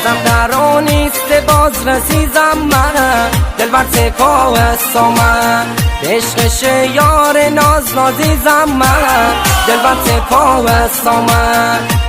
بازم در آن نیست باز رسیزم من، دل بر سپاه من به عشق یار ناز نازیزم من، دل بر سپاه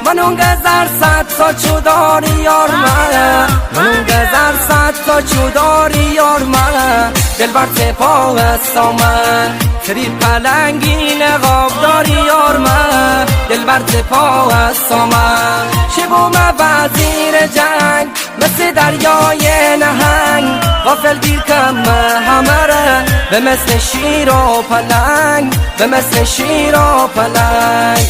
من اون گذر صد تا چوداری یار من، اون گذر صد تا چوداری یار من، دل بر سپاه من فری پلنگی نقاب داری یار من، دل بر سپاه من شبوم وزیر جنگ مثل دریای نهنگ، غافل گیر کم همه ره به مثل شیر و پلنگ، به مثل شیر و پلنگ.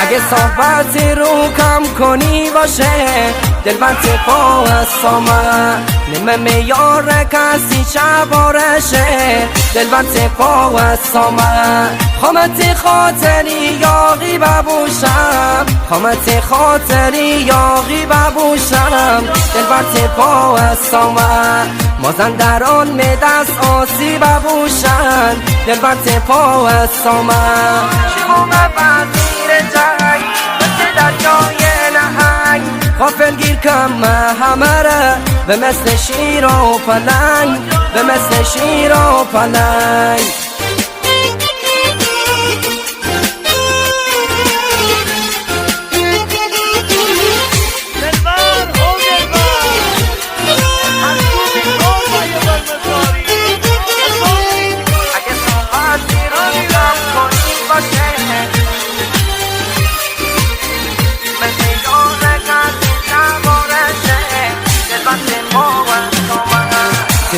اگه صحبتی رو کم کنی باشه دل من سپاه من، نمه میار کسی شبارشه دل من سپاه من، خامت خاطری یاغی ببوشم، خامت خاطری یاغی ببوشم دل بر سپاه من، مازندران می دست آسی ببوشن دل بر سپاه من، شبوم وزیر جنگ مثل دریای نهنگ، غافل گیر کم همه ره به مثل شیر و پلنگ، به مثل شیر و پلنگ.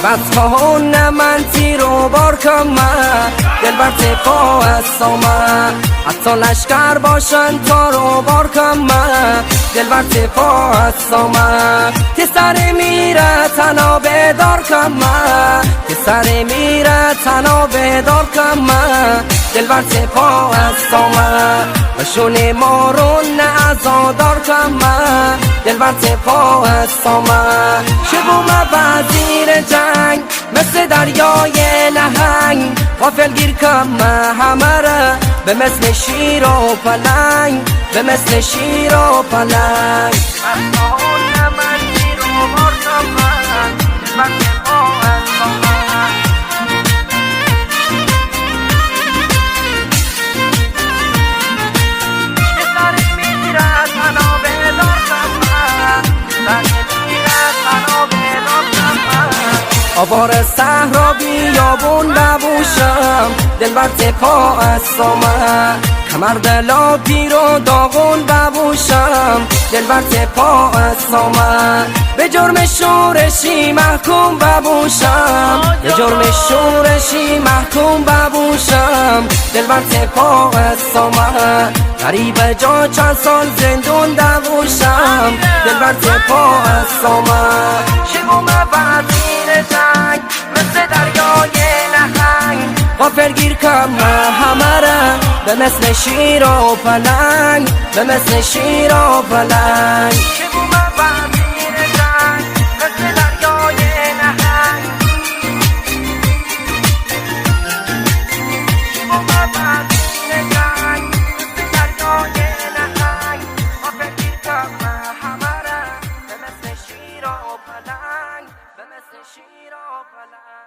بس کهون من تیر و بار کم دل بر سپاه من، حتی لشکر باشن تار و بار کم دل بر سپاه من، که سر میره تنا بیدار کم که سر میره تنا بیدار کم دل بر سپاه من، بشون مارون ازادار کم دل بر سپاه من، شبوم وزیر جنگ مثل دریای نهنگ، غافل گیر کم همه ره به مثل شیر و پلنگ، به مثل شیر و پلنگ. آوار صحرا بیابون ببوشم دل بر سپاه من، کمر دلا پیر و داغون ببوشم دل بر سپاه من، به جرم شورشی محکوم ببوشم، به جرم شورشی محکوم ببوشم دل بر سپاه من، غریب جا چند سال زندون ببوشم دل بر سپاه من، شبوم وزیر جنگ مثل دریای نهنگ، غافل گیر کم همه ره به مثل شیر و پلنگ، به مثل شیر و پلنگ. شبوم وزیر جنگ مثل دریای نهنگ، شبوم وزیر جنگ مثل دریای نهنگ، غافل گیر کم همه ره به مثل شیر و پلنگ، به مثل شیر و پلنگ.